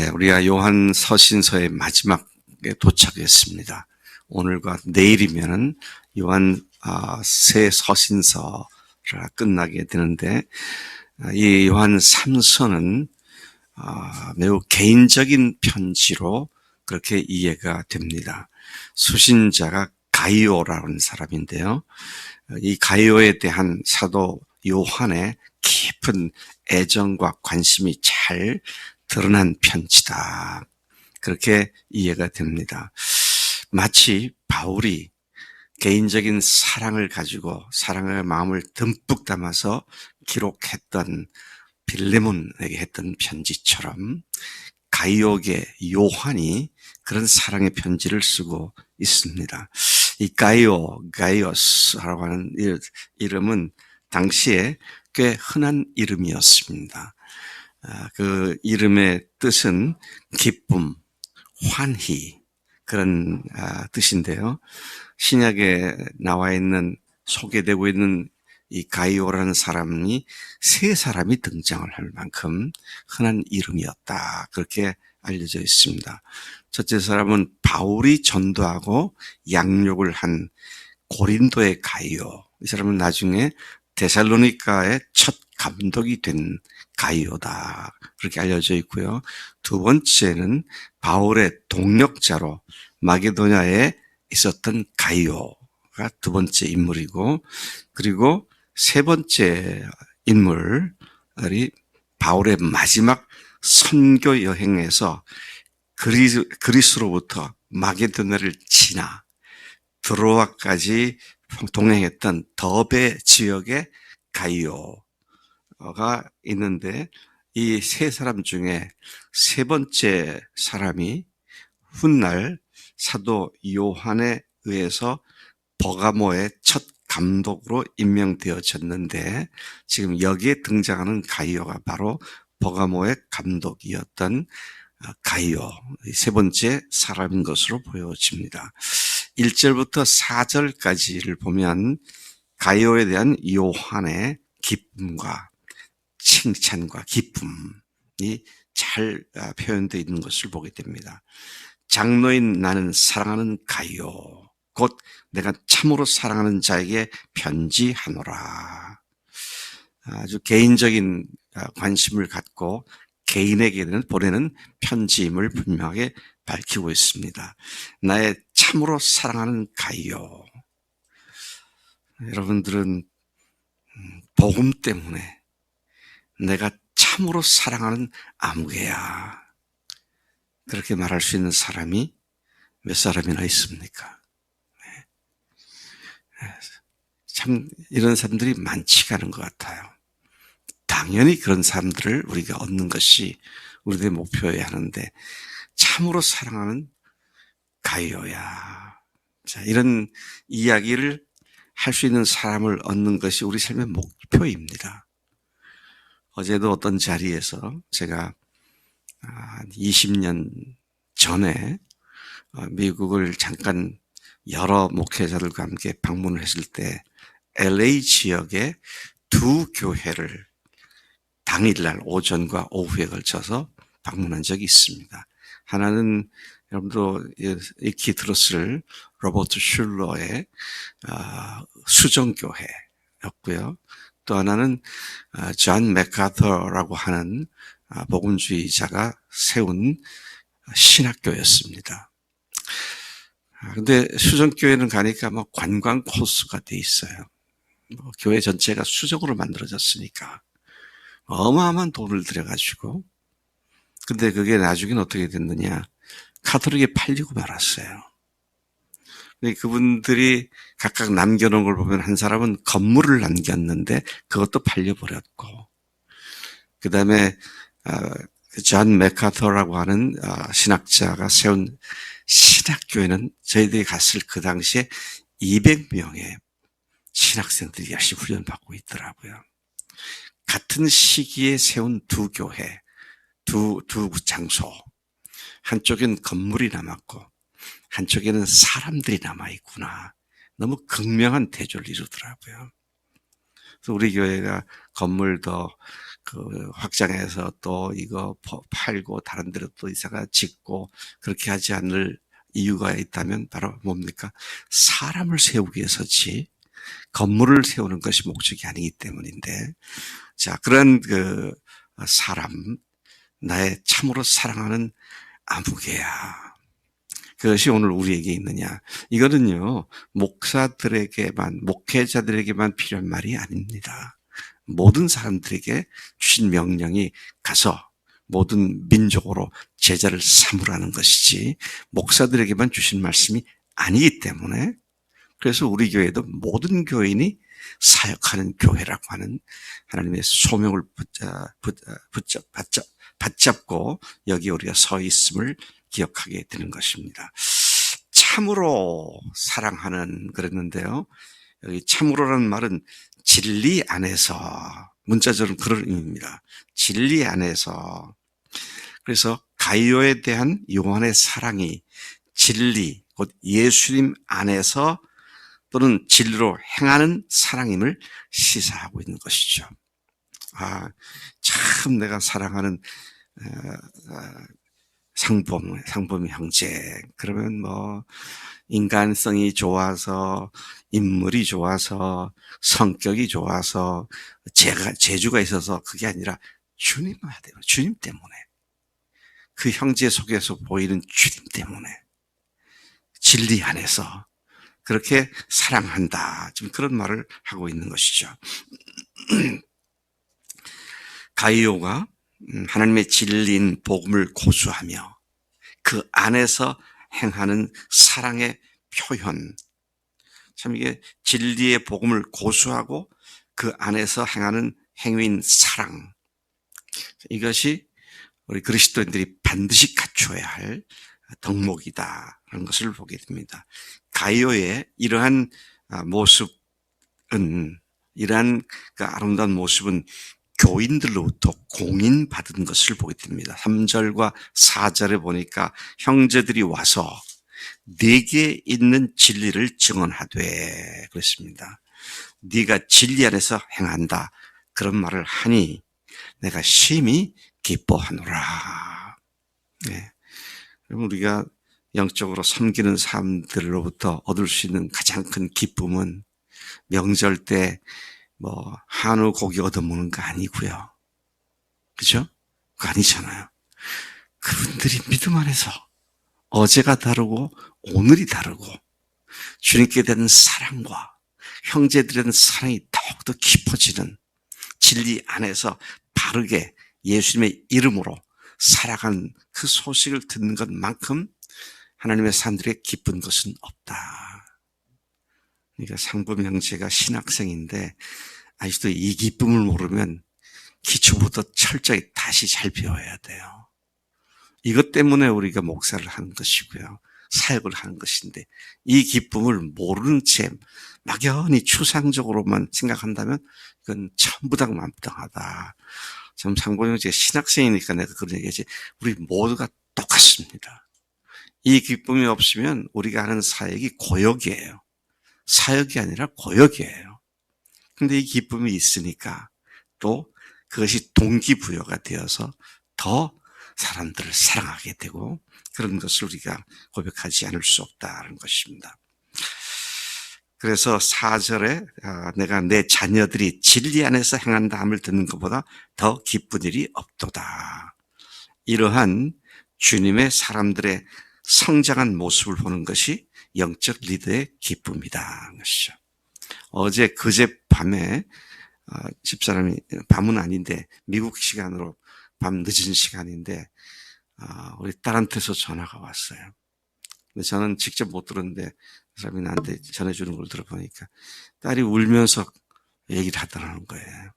우리가 요한 서신서의 마지막에 도착했습니다. 오늘과 내일이면은 요한 새 서신서가 끝나게 되는데, 이 요한 3서는 매우 개인적인 편지로 그렇게 이해가 됩니다. 수신자가 가이오라는 사람인데요. 이 가이오에 대한 사도 요한의 깊은 애정과 관심이 잘 드러난 편지다. 그렇게 이해가 됩니다. 마치 바울이 개인적인 사랑을 가지고 사랑의 마음을 듬뿍 담아서 기록했던 빌레몬에게 했던 편지처럼 가이오게 요한이 그런 사랑의 편지를 쓰고 있습니다. 이 가이오스라고 하는 이름은 당시에 꽤 흔한 이름이었습니다. 그 이름의 뜻은 기쁨, 환희 그런 뜻인데요. 신약에 나와 있는 소개되고 있는 이 가이오라는 사람이 세 사람이 등장을 할 만큼 흔한 이름이었다. 그렇게 알려져 있습니다. 첫째 사람은 바울이 전도하고 양육을 한 고린도의 가이오. 이 사람은 나중에 데살로니가의 첫 감독이 된 가이오다. 그렇게 알려져 있고요. 두 번째는 바울의 동력자로 마게도냐에 있었던 가이오가 두 번째 인물이고, 그리고 세 번째 인물이 바울의 마지막 선교 여행에서 그리스로부터 마게도냐를 지나 드로아까지 동행했던 더베 지역의 가이오가 있는데, 이 세 사람 중에 세 번째 사람이 훗날 사도 요한에 의해서 버가모의 첫 감독으로 임명되어졌는데, 지금 여기에 등장하는 가이오가 바로 버가모의 감독이었던 가이오, 세 번째 사람인 것으로 보여집니다. 1절부터 4절까지를 보면 가이오에 대한 요한의 기쁨과 칭찬과 기쁨이 잘 표현되어 있는 것을 보게 됩니다. 장로인 나는 사랑하는 가이오, 곧 내가 참으로 사랑하는 자에게 편지하노라. 아주 개인적인 관심을 갖고 개인에게는 보내는 편지임을 분명하게 밝히고 있습니다. 나의 참으로 사랑하는 가이오. 여러분들은 복음 때문에 내가 참으로 사랑하는 아무개야, 그렇게 말할 수 있는 사람이 몇 사람이나 있습니까? 참 이런 사람들이 많지가 않은 것 같아요. 당연히 그런 사람들을 우리가 얻는 것이 우리의 목표여야 하는데, 참으로 사랑하는 가이오야. 자, 이런 이야기를 할 수 있는 사람을 얻는 것이 우리 삶의 목표입니다. 어제도 어떤 자리에서 제가 20년 전에 미국을 잠깐 여러 목회자들과 함께 방문을 했을 때 LA 지역의 두 교회를 당일날 오전과 오후에 걸쳐서 방문한 적이 있습니다. 하나는 여러분도 익히 들었을 로버트 슐러의 수정교회였고요. 또 하나는 존 맥카더라고 하는 복음주의자가 세운 신학교였습니다. 근데 수정교회는 가니까 관광 코스가 돼 있어요. 교회 전체가 수정으로 만들어졌으니까 어마어마한 돈을 들여가지고, 근데 그게 나중에는 어떻게 됐느냐, 카톨릭에 팔리고 말았어요. 그분들이 각각 남겨놓은 걸 보면 한 사람은 건물을 남겼는데 그것도 팔려버렸고, 그 다음에 존 맥카터라고 하는 신학자가 세운 신학교에는 저희들이 갔을 그 당시에 200명의 신학생들이 열심히 훈련받고 있더라고요. 같은 시기에 세운 두 교회, 두 장소, 한쪽엔 건물이 남았고 한쪽에는 사람들이 남아있구나. 너무 극명한 대조를 이루더라고요. 그래서 우리 교회가 건물도 확장해서 또 이거 팔고 다른 데로 또 이사가 짓고 그렇게 하지 않을 이유가 있다면 바로 뭡니까? 사람을 세우기 위해서지 건물을 세우는 것이 목적이 아니기 때문인데, 자, 그런 사람, 나의 참으로 사랑하는 아무개야. 그것이 오늘 우리에게 있느냐. 이거는요, 목회자들에게만 필요한 말이 아닙니다. 모든 사람들에게 주신 명령이 가서 모든 민족으로 제자를 삼으라는 것이지, 목사들에게만 주신 말씀이 아니기 때문에, 그래서 우리 교회도 모든 교인이 사역하는 교회라고 하는 하나님의 소명을 붙잡고 여기 우리가 서 있음을 기억하게 되는 것입니다. 참으로 사랑하는 그랬는데요. 여기 참으로라는 말은 진리 안에서, 문자적으로 그런 의미입니다. 진리 안에서. 그래서 가이오에 대한 요한의 사랑이 진리, 곧 예수님 안에서 또는 진리로 행하는 사랑임을 시사하고 있는 것이죠. 참 내가 사랑하는 상범 형제. 그러면 인간성이 좋아서, 인물이 좋아서, 성격이 좋아서, 재주가 있어서 그게 아니라 주님 때문에. 그 형제 속에서 보이는 주님 때문에. 진리 안에서 그렇게 사랑한다. 지금 그런 말을 하고 있는 것이죠. 가이오가 하나님의 진리인 복음을 고수하며 그 안에서 행하는 사랑의 표현. 참 이게 진리의 복음을 고수하고 그 안에서 행하는 행위인 사랑. 이것이 우리 그리스도인들이 반드시 갖춰야 할 덕목이다라는 것을 보게 됩니다. 가이오의 이러한 모습은, 이러한 그 아름다운 모습은 교인들로부터 공인받은 것을 보게 됩니다. 3절과 4절에 보니까 형제들이 와서 네게 있는 진리를 증언하되 그랬습니다. 네가 진리 안에서 행한다. 그런 말을 하니 내가 심히 기뻐하노라. 네. 그럼 우리가 영적으로 섬기는 사람들로부터 얻을 수 있는 가장 큰 기쁨은 명절 때 한우 고기 얻어먹는 거 아니고요. 그죠? 그거 아니잖아요. 그분들이 믿음 안에서 어제가 다르고 오늘이 다르고 주님께 대한 사랑과 형제들에 대한 사랑이 더욱더 깊어지는 진리 안에서 바르게 예수님의 이름으로 살아간 그 소식을 듣는 것만큼 하나님의 사람들에게 기쁜 것은 없다. 그러니까 상범 형제가 신학생인데 아직도 이 기쁨을 모르면 기초부터 철저히 다시 잘 배워야 돼요. 이것 때문에 우리가 목사를 하는 것이고요. 사역을 하는 것인데 이 기쁨을 모르는 채 막연히 추상적으로만 생각한다면 이건 천부당만부당하다. 참 상범 형제가 신학생이니까 내가 그런 얘기하지. 우리 모두가 똑같습니다. 이 기쁨이 없으면 우리가 하는 사역이 고역이에요. 사역이 아니라 고역이에요. 근데 이 기쁨이 있으니까 또 그것이 동기부여가 되어서 더 사람들을 사랑하게 되고 그런 것을 우리가 고백하지 않을 수 없다는 것입니다. 그래서 4절에 내가 내 자녀들이 진리 안에서 행한다 함을 듣는 것보다 더 기쁜 일이 없도다. 이러한 주님의 사람들의 성장한 모습을 보는 것이 영적 리더의 기쁨이다. 것이죠. 그제밤에 집사람이, 밤은 아닌데 미국 시간으로 밤 늦은 시간인데 우리 딸한테서 전화가 왔어요. 근데 저는 직접 못 들었는데 그 사람이 나한테 전해주는 걸 들어보니까 딸이 울면서 얘기를 하더라는 거예요.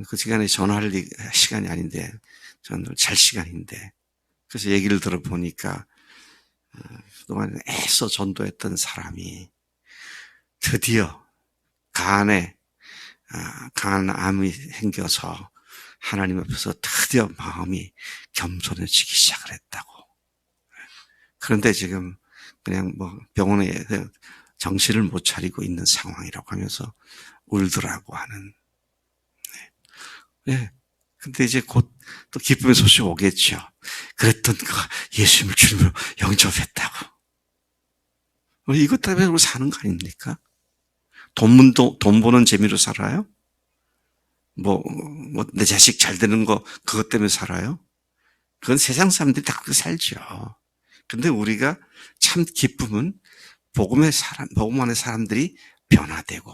그 시간에 전화할 시간이 아닌데 저는 잘 시간인데 그래서 얘기를 들어보니까 그동안 애써 전도했던 사람이 드디어 간암이 생겨서 하나님 앞에서 드디어 마음이 겸손해지기 시작을 했다고. 그런데 지금 그냥 병원에 정신을 못 차리고 있는 상황이라고 하면서 울더라고 하는. 예. 근데 이제 곧 또 기쁨의 소식 오겠죠. 그랬던 그가 예수님을 주님으로 영접했다고. 이것 때문에 우리 사는 거 아닙니까? 돈 버는 재미로 살아요? 내 자식 잘 되는 거, 그것 때문에 살아요? 그건 세상 사람들이 다 그렇게 살죠. 근데 우리가 참 기쁨은 복음 안의 사람들이 변화되고,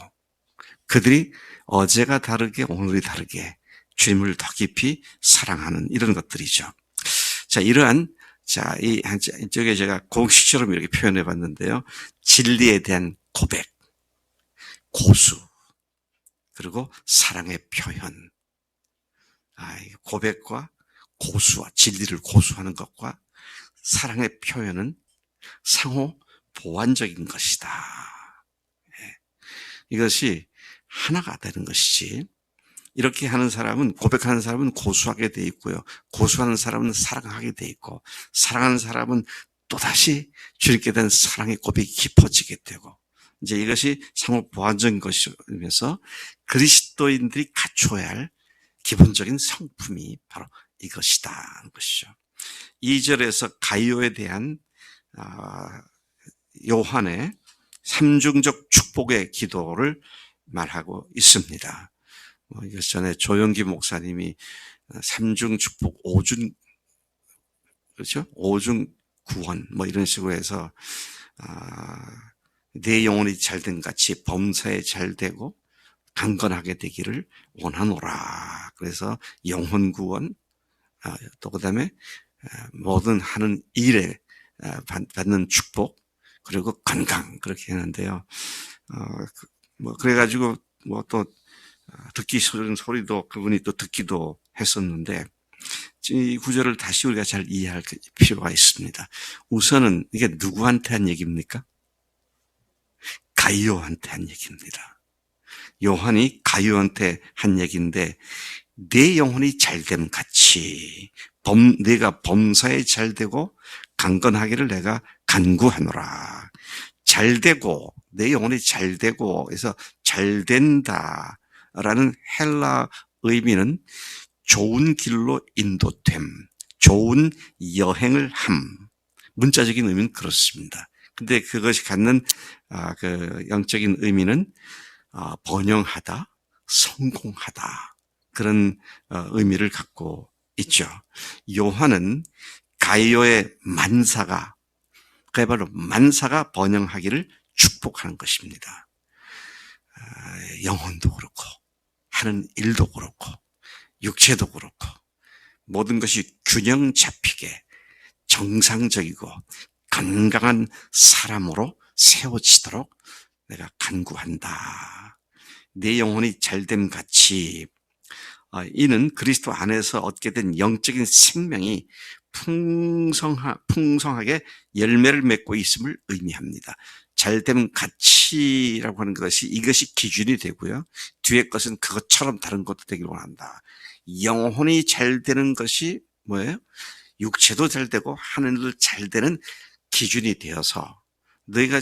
그들이 어제가 다르게 오늘이 다르게 주님을 더 깊이 사랑하는 이런 것들이죠. 자, 이쪽에 제가 공식처럼 이렇게 표현해 봤는데요. 진리에 대한 고백, 고수, 그리고 사랑의 표현. 고백과 고수와 진리를 고수하는 것과 사랑의 표현은 상호 보완적인 것이다. 이것이 하나가 되는 것이지. 이렇게 하는 사람은, 고백하는 사람은 고수하게 돼 있고요. 고수하는 사람은 사랑하게 돼 있고, 사랑하는 사람은 또다시 주님께 대한 사랑의 고백이 깊어지게 되고, 이제 이것이 상호 보완적인 것이면서 그리스도인들이 갖춰야 할 기본적인 성품이 바로 이것이다 하는 것이죠. 2절에서 가이오에 대한 요한의 삼중적 축복의 기도를 말하고 있습니다. 이것 전에 조영기 목사님이 삼중 축복, 그렇죠? 오중 구원, 이런 식으로 해서, 내 영혼이 잘된 같이 범사에 잘되고 강건하게 되기를 원하노라. 그래서 영혼 구원, 또 그 다음에 모든 하는 일에 받는 축복, 그리고 건강, 그렇게 했는데요. 그래가지고 또 듣기 싫은 소리도 그분이 또 듣기도 했었는데, 이 구절을 다시 우리가 잘 이해할 필요가 있습니다. 우선은 이게 누구한테 한 얘기입니까? 가이오한테 한 얘기입니다. 요한이 가이오한테 한 얘기인데, 내 영혼이 잘됨 같이 내가 범사에 잘되고 강건하기를 내가 간구하노라. 잘되고, 내 영혼이 잘되고 해서 잘된다라는 헬라 의미는 좋은 길로 인도됨, 좋은 여행을 함. 문자적인 의미는 그렇습니다. 근데 그것이 갖는 그 영적인 의미는 번영하다, 성공하다, 그런 의미를 갖고 있죠. 요한은 가이오의 만사가, 그게 바로 만사가 번영하기를 축복하는 것입니다. 영혼도 그렇고, 하는 일도 그렇고, 육체도 그렇고, 모든 것이 균형 잡히게 정상적이고 건강한 사람으로 세워지도록 내가 간구한다. 내 영혼이 잘됨 같이, 이는 그리스도 안에서 얻게 된 영적인 생명이 풍성하게 열매를 맺고 있음을 의미합니다. 잘됨 같이라고 하는 것이, 이것이 기준이 되고요. 뒤에 것은 그것처럼 다른 것도 되길 원한다. 영혼이 잘 되는 것이 뭐예요? 육체도 잘 되고 하늘도 잘 되는 기준이 되어서, 네가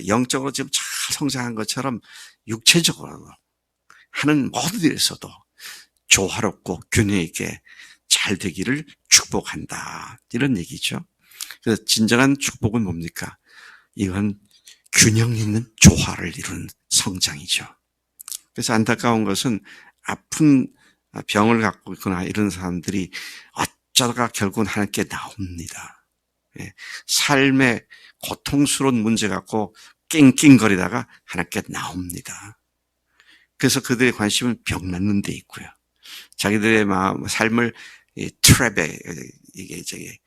영적으로 지금 잘 성장한 것처럼 육체적으로 하는 모든 일에서도 조화롭고 균형 있게 잘 되기를 축복한다. 이런 얘기죠. 그래서 진정한 축복은 뭡니까? 이건 균형 있는 조화를 이루는 성장이죠. 그래서 안타까운 것은 아픈 병을 갖고 있거나 이런 사람들이 어쩌다가 결국은 하나님께 나옵니다. 삶의 고통스러운 문제 갖고 낑낑거리다가 하나님께 나옵니다. 그래서 그들의 관심은 병 낫는 데 있고요. 자기들의 삶을 트랩에,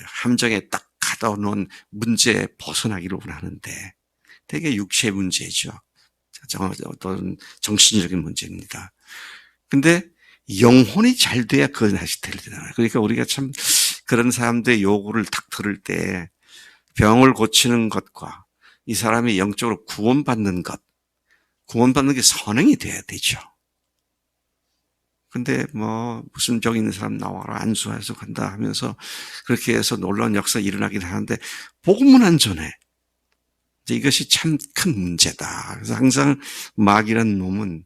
함정에 딱 가둬놓은 문제에 벗어나기를 원하는데, 되게 육체의 문제죠. 어떤 정신적인 문제입니다. 근데 영혼이 잘 돼야 그건 다시 되잖아요. 그러니까 우리가 참 그런 사람들의 요구를 딱 들을 때, 병을 고치는 것과 이 사람이 영적으로 구원받는 구원받는 게 선행이 돼야 되죠. 근데 무슨 병 있는 사람 나와라, 안수해서 간다 하면서 그렇게 해서 놀라운 역사 일어나긴 하는데, 복음은 안 전해. 이것이 참 큰 문제다. 그래서 항상 마귀라는 놈은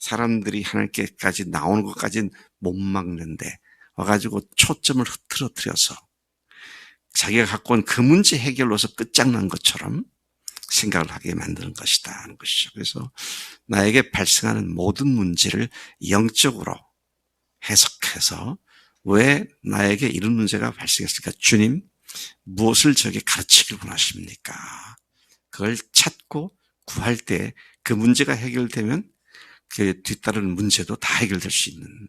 사람들이 하나님께까지 나오는 것까지는 못 막는데 와가지고 초점을 흐트러뜨려서 자기가 갖고 온 그 문제 해결로서 끝장난 것처럼 생각을 하게 만드는 것이다 하는 것이죠. 그래서 나에게 발생하는 모든 문제를 영적으로 해석해서 왜 나에게 이런 문제가 발생했을까? 주님, 무엇을 저에게 가르치길 원하십니까? 그걸 찾고 구할 때 그 문제가 해결되면 그 뒤따르는 문제도 다 해결될 수 있는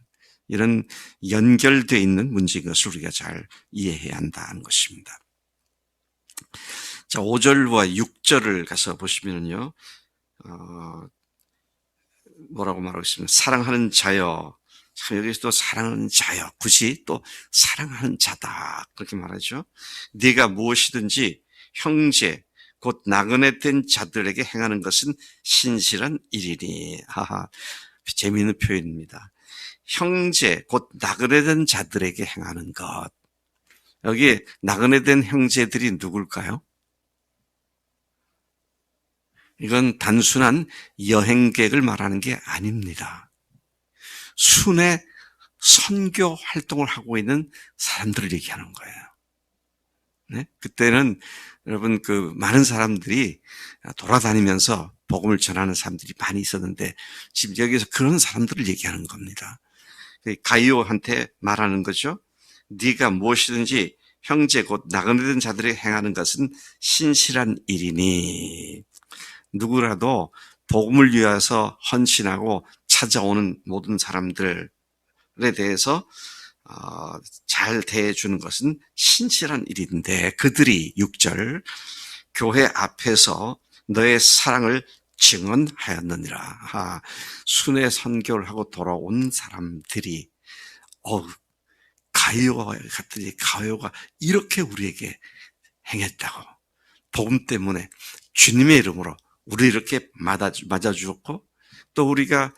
이런 연결되어 있는 문제인 것을 우리가 잘 이해해야 한다는 것입니다. 자, 5절과 6절을 가서 보시면요, 뭐라고 말하고 있습니다. 사랑하는 자여. 참 여기서도 사랑하는 자여. 굳이 또 사랑하는 자다. 그렇게 말하죠. 네가 무엇이든지 형제, 곧 나그네 된 자들에게 행하는 것은 신실한 일이니. 하하, 재미있는 표현입니다. 형제, 곧 나그네 된 자들에게 행하는 것. 여기 나그네 된 형제들이 누굴까요? 이건 단순한 여행객을 말하는 게 아닙니다. 순회 선교 활동을 하고 있는 사람들을 얘기하는 거예요. 네? 그때는 여러분 많은 사람들이 돌아다니면서 복음을 전하는 사람들이 많이 있었는데 지금 여기서 그런 사람들을 얘기하는 겁니다. 가이오한테 말하는 거죠. 네가 무엇이든지 형제 곧 나그네 된 자들에게 행하는 것은 신실한 일이니. 누구라도 복음을 위해서 헌신하고 찾아오는 모든 사람들에 대해서 잘 대해주는 것은 신실한 일인데 그들이 6절 교회 앞에서 너의 사랑을 증언하였느니라. 순회 선교를 하고 돌아온 사람들이 가이오와 같더니 가이오가 이렇게 우리에게 행했다고. 복음 때문에 주님의 이름으로 우리 이렇게 맞아주었고 또 우리가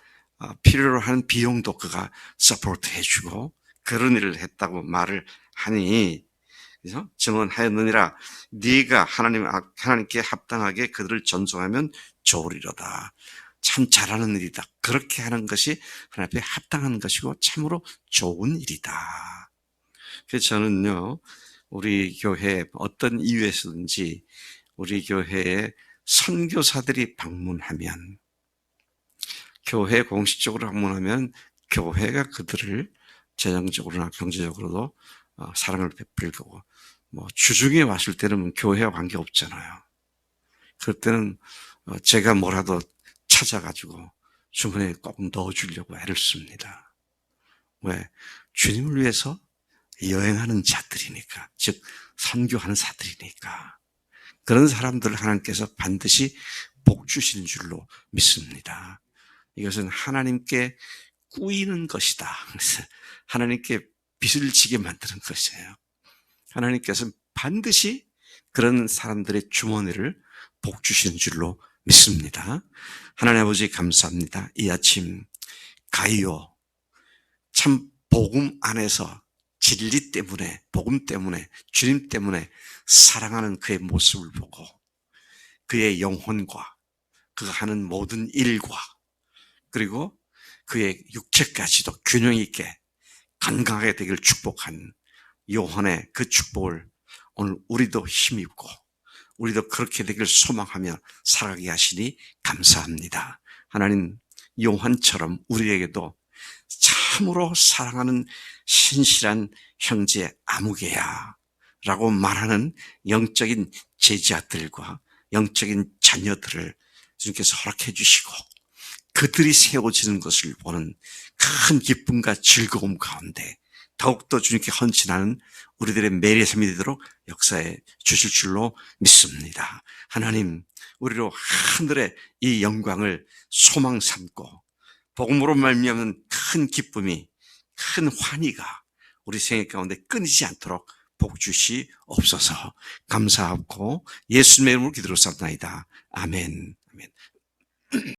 필요로 하는 비용도 그가 서포트 해주고 그런 일을 했다고 말을 하니 그래서 증언하였느니라. 네가 하나님께 합당하게 그들을 전송하면 좋으리로다. 참 잘하는 일이다. 그렇게 하는 것이 하나님 앞에 합당한 것이고 참으로 좋은 일이다. 그래서 저는요, 우리 교회 어떤 이유에서든지 우리 교회에 선교사들이 방문하면 교회 공식적으로 방문하면 교회가 그들을 재정적으로나 경제적으로도 사랑을 베풀 거고 주중에 왔을 때는 교회와 관계없잖아요. 그럴 때는 제가 뭐라도 찾아가지고 주머니에 꼭 넣어주려고 애를 씁니다. 왜? 주님을 위해서 여행하는 자들이니까, 즉 선교하는 자들이니까 그런 사람들을 하나님께서 반드시 복 주시는 줄로 믿습니다. 이것은 하나님께 꾸이는 것이다. 그래서 하나님께 빚을 지게 만드는 것이에요. 하나님께서는 반드시 그런 사람들의 주머니를 복 주시는 줄로 믿습니다. 하나님 아버지 감사합니다. 이 아침 가이오 참 복음 안에서 진리 때문에 복음 때문에 주님 때문에 사랑하는 그의 모습을 보고 그의 영혼과 그가 하는 모든 일과 그리고 그의 육체까지도 균형 있게 건강하게 되기를 축복한 요한의 그 축복을 오늘 우리도 힘입고 우리도 그렇게 되기를 소망하며 살아가게 하시니 감사합니다. 하나님 요한처럼 우리에게도 참으로 사랑하는 신실한 형제 아무개야 라고 말하는 영적인 제자들과 영적인 자녀들을 주님께서 허락해 주시고 그들이 세워지는 것을 보는 큰 기쁨과 즐거움 가운데 더욱더 주님께 헌신하는 우리들의 매일의 삶이 되도록 역사해 주실 줄로 믿습니다. 하나님, 우리로 하늘의 이 영광을 소망 삼고 복음으로 말미암은 큰 기쁨이, 큰 환희가 우리 생애 가운데 끊이지 않도록 복 주시옵소서. 감사하고 예수님의 이름으로 기도로 쌉나이다. 아멘. 아멘.